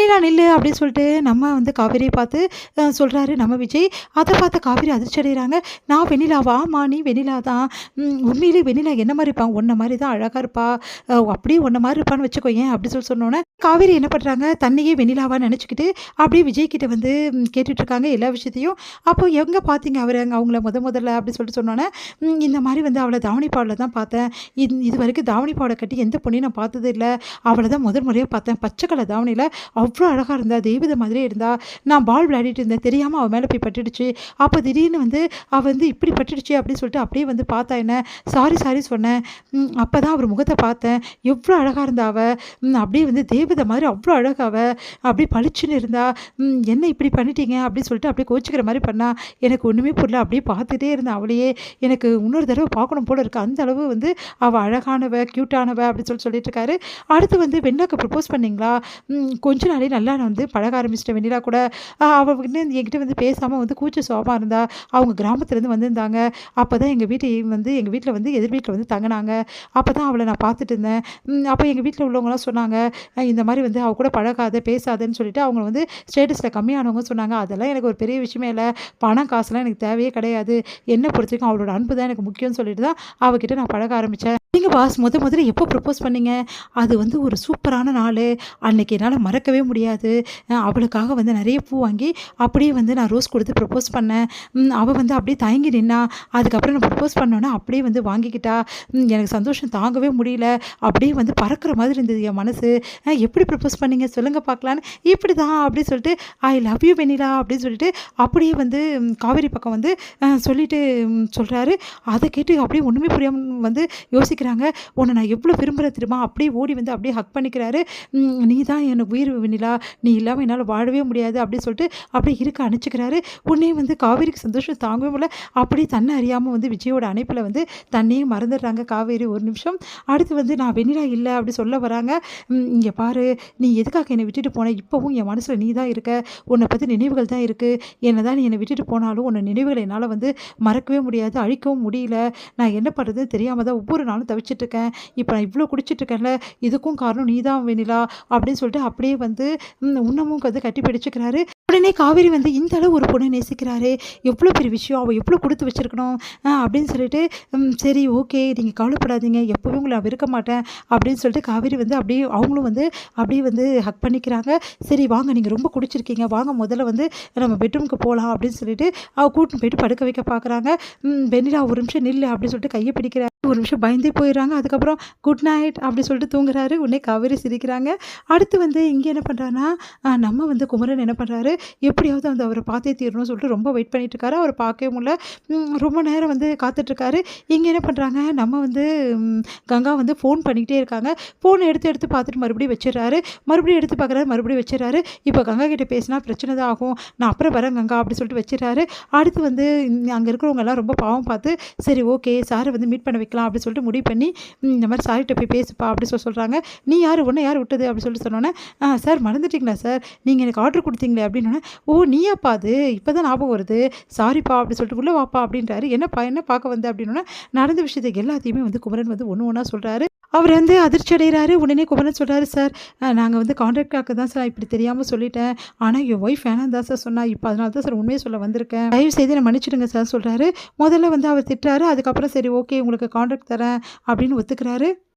"வெண்ணிலா நில்லு" அப்படின்னு சொல்லிட்டு நம்ம வந்து காவேரியை பார்த்து சொல்றாரு நம்ம விஜய். அத பார்த்த காவேரி அதிர்ச்சி அடையிறாங்க. "நான் வெண்ணிலாவா? ஆமா நீ வெண்ணிலா தான். உண்மையிலேயே வெண்ணிலா என்ன மாரி இருப்பா? உன்ன மாரி தான் அழகா இருப்பா. அப்படியே உன்ன மாரி இருப்பான்னு வச்சுக்கோயேன்" அப்படி சொன்னோனே, காவேரி என்ன பண்றாங்க, தன்னையே வெண்ணிலாவா நெனச்சுக்கிட்டு அப்படியே விஜய் கிட்ட வந்து கேட்டுட்டு இருக்காங்க எல்லா விஷயத்தையும். அப்போ "எங்க பார்த்தீங்க அவங்கள முதல்ல" அப்படி சொல்லிட்டு சொன்னோனே, இந்த மாரி வந்து அவள தாவணி பாவாடைல தான் பார்த்தேன். இதுவரைக்கும் தாவணி பாவாடை கட்டி எந்த பொண்ணையும் நான் பார்த்தது இல்ல. அவள தான் முதல் முறையா பார்த்தேன். பச்சை கலர் தாவணியில அவ்ளோ அழகா இருந்தா. தெய்வத மாதிரியே இருந்தா. நான் பால் விளையாடிட்டு இருந்தேன். தெரியாம அவ மேல போய் பட்டுடுச்சு. அப்ப திடீர்னு வந்து அவ வந்து இப்படி பட்டுடுச்சே அப்படின்னு சொல்லிட்டு அப்படியே வந்து பார்த்தா என்ன. சாரி சொன்னேன். அப்பதான் அவர் முகத்த பார்த்தேன். எவ்ளோ அழகா இருந்தா அவ. அப்படியே வந்து தேவதை மாதிரி அவ்ளோ அழகா அவ. அப்படியே பளிச்சுன்னு இருந்தா. என்ன இப்படி பண்ணிட்டீங்க அப்படின்னு சொல்லிட்டு அப்படியே கோச்சுக்கிற மாரி பண்ணா. எனக்கு ஒண்ணுமே புரியல. அப்படியே பார்த்துட்டே இருந்தேன் அவளையே. எனக்கு இன்னொரு தடவ பார்க்கணும் போல இருக்கு. அந்த அளவு வந்து அவ அழகானவ, கியூட்டானவ அப்படின்னு சொல்லிட்டு இருக்காரு. அடுத்து வந்து வெண்ணிலாக்கு ப்ரப்போஸ் பண்ணீங்களா? கொஞ்ச நாளே நல்லா நான் வந்து பழக ஆரம்பிச்சுட்டேன் வெண்ணிலா கூட. அவ வந்து என்கிட்ட வந்து பேசாம வந்து கூச்ச சுபாவமா இருந்தா. அவங்க கிராமத்துலேருந்து வந்திருந்தாங்க. அப்பதான் எங்க வீட்ல வந்து எதிர் வீட்ல வந்து தங்குனாங்க. அப்பதான் அவள நான் பார்த்துட்டு இருந்தேன். அப்ப எங்க வீட்ல உள்ளவங்கலாம் சொன்னாங்க, இந்த மாரி வந்து அவ கூட பழகாத, பேசாதன்னு சொல்லிட்டு அவங்க வந்து ஸ்டேட்டஸ்ல கம்மியானவங்க சொன்னாங்க. அதெல்லாம் எனக்கு ஒரு பெரிய விஷயமே இல்ல. பணம், காசுலாம் எனக்கு தேவையே கிடையாது. என்ன பொறுத்தவரைக்கும் அவளோட அன்பு தான் எனக்கு முக்கியம்னு சொல்லிட்டு தான் அவகிட்ட நான் பழக ஆரம்பிச்சேன். நீங்க பாஸ் முதல்ல எப்போ ப்ரப்போஸ் பண்ணீங்க? அது வந்து ஒரு சூப்பரான நாளு. அன்னைக்கு என்னால மறக்கவே முடியாது. அவளுக்காக வந்து நெறைய பூ வாங்கி, அப்படியே வந்து நான் ரோஸ் குடுத்து ப்ரப்போஸ் பண்ணேன். அவ வந்து அப்படியே தயங்கி நின்னா. அதுக்கப்புறம் நான் ப்ரப்போஸ் பண்ணோனே அப்படியே வந்து வாங்கிக்கிட்டா. எனக்கு சந்தோஷம் தாங்கவே முடியல. அப்படியே வந்து பறக்கிற மாதிரி இருந்தது என் மனசு. எப்படி ப்ரப்போஸ் பண்ணீங்க? சொல்லுங்க பார்க்கலான்னு. இப்படிதான் அப்படின்னு சொல்லிட்டு, "ஐ லவ் யூ வெண்ணிலா" அப்படின்னு சொல்லிட்டு, அப்படியே வந்து காவேரி பக்கம் வந்து சொல்லிட்டு சொல்றாரு. அத கேட்டு அப்படியே ஒண்ணுமே புரியாம வந்து யோசிக்கிறாங்க. "உன்ன நான் எவ்வளோ விரும்புறேன் தெரியுமா?" அப்படியே ஓடி வந்து அப்படியே ஹக் பண்ணிக்கிறாரு. "நீ தான் எனக்கு உயிர் வெண்ணிலா. நீ இல்லாம என்னால வாழவே முடியாது" அப்படின்னு சொல்லிட்டு அப்படியே இருக்க அணைச்சுக்கிறாரு. உடனே வந்து காவேரிக்கு சந்தோஷம் தாங்கவே முடியல. அப்படியே தன்னை அறியாம வந்து விஜயோட அணைப்புல வந்து தன்னையே மறந்துடுறாங்க காவேரி ஒரு நிமிஷம். அடுத்து வந்து "நான் வெண்ணிலா இல்ல" அப்படி சொல்ல வராங்க. "இங்க பாரு, நீ எதுக்காக என்னை விட்டுட்டு போன? இப்பவும் என் மனசுல நீ தான் இருக்க. உன்னை பத்தி நினைவுகள் தான் இருக்கு. என்னதான் நீ என்னை விட்டுட்டு போனாலும் உன்னை நினைவுகளை என்னால வந்து மறக்கவே முடியாது, அழிக்கவும் முடியல. நான் என்ன பண்ணுறதுன்னு தெரியாம தான் ஒவ்வொரு நாளும் தவிச்சிட்டு இருக்கேன். இப்போ நான் இவ்வளோ குடிச்சிட்டு இருக்கேன்ல, இதுக்கும் காரணம் நீ தான் வெண்ணிலா" அப்படின்னு சொல்லிட்டு அப்படியே வந்து இன்னமும் வந்து கட்டி பிடிச்சுக்கிறாரு. உடனே காவேரி வந்து இந்த அளவு ஒரு பொண்ணை நேசிக்கிறாரே, எவ்வளோ பெரிய விஷயம், அவள் எவ்வளோ கொடுத்து வச்சிருக்கணும் அப்படின்னு சொல்லிட்டு, சரி ஓகே நீங்கள் கவலைப்படாதீங்க, எப்போவும் உங்களை நான் வெறுக்க மாட்டேன் அப்படின்னு சொல்லிட்டு காவேரி வந்து அப்படியே அவங்களும் வந்து அப்படியே வந்து ஹக் பண்ணிக்கிறாங்க. சரி வாங்க, நீங்கள் ரொம்ப குடிச்சிருக்கீங்க, வாங்க முதல்ல வந்து நம்ம பெட்ரூமுக்கு போகலாம் அப்படின்னு சொல்லிட்டு கூட்டின்னு போயிட்டு படுக்க வைக்க பார்க்குறாங்க. வெண்ணிலா ஒரு நிமிஷம் நில்லு அப்படின்னு சொல்லிட்டு கையை பிடிக்கிறாரு. ஒரு நிமிஷம் பயந்தே போயிடுறாங்க. அதுக்கப்புறம் குட் நைட் அப்படி சொல்லிட்டு தூங்குறாரு. உடனே காவேரி சிரிக்கிறாங்க. அடுத்து வந்து இங்கே என்ன பண்ணுறான்னா, நம்ம வந்து குமரன் என்ன பண்ணுறாரு, எப்படியாவது வந்து அவரை பார்த்தே தீரணும்னு சொல்லிட்டு ரொம்ப வெயிட் பண்ணிட்டு இருக்காரு. அவரை பார்க்கவே முடியல. ரொம்ப நேரம் வந்து காத்துட்ருக்காரு. இங்கே என்ன பண்ணுறாங்க, நம்ம வந்து கங்கா வந்து ஃபோன் பண்ணிக்கிட்டே இருக்காங்க. ஃபோனை எடுத்து பார்த்துட்டு மறுபடியும் வச்சிடுறாரு. மறுபடியும் எடுத்து பார்க்குறாரு, மறுபடியும் வச்சிடுறாரு. இப்போ கங்கா கிட்ட பேசினா பிரச்சனை தான் ஆகும். நான் அப்புறம் வரேன் கங்கா அப்படி சொல்லிட்டு வச்சிடுறாரு. அடுத்து வந்து அங்கே இருக்கிறவங்க எல்லாம் ரொம்ப பாவம் பார்த்து, சரி ஓகே சாரை வந்து மீட் பண்ண வைக்கலாம் அப்படி சொல்லிட்டு முடிவு பண்ணி, இந்த மாதிரி சார்கிட்ட போய் பேசுப்பா அப்படி சொல்கிறாங்க. நீ யார், உன்னை யார் விட்டது அப்படி சொல்லிட்டு சொன்னோன்னே, சார் மறந்துட்டீங்களா சார், நீங்கள் எனக்கு ஆர்டர் கொடுத்தீங்களே அப்படின்னோடனே, ஓ நீயாப்பா அது, இப்போ தான் ஞாபகம் வருது, சாரிப்பா அப்படி சொல்லிட்டு உள்ளே வாப்பா அப்படின்றாரு. என்னப்பா என்ன பார்க்க வந்து அப்படின்னோடனே, நடந்த விஷயத்தை எல்லாத்தையுமே வந்து குமரன் வந்து ஒன்று ஒன்றா சொல்கிறாரு. அவர் வந்து அதிர்ச்சி அடைகிறாரு. உடனே குமரன் சொல்கிறாரு, சார் நாங்கள் வந்து கான்ட்ராக்டாக தான் சார் இப்படி தெரியாமல் சொல்லிட்டேன். ஆனால் என் ஒய்ஃப் வேணாம் தான் சார் சொன்னா. இப்போ அதனால தான் சார் உண்மையை சொல்ல வந்திருக்கேன். தயவு செய்து என்னை மன்னிச்சிடுங்க சார் சொல்கிறாரு. முதல்ல வந்து அவர் திட்டுறாரு. அதுக்கப்புறம் சரி ஓகே உங்களுக்கு கான்ட்ராக்ட் தரேன் அப்படின்னு ஒத்துக்கிறாரு.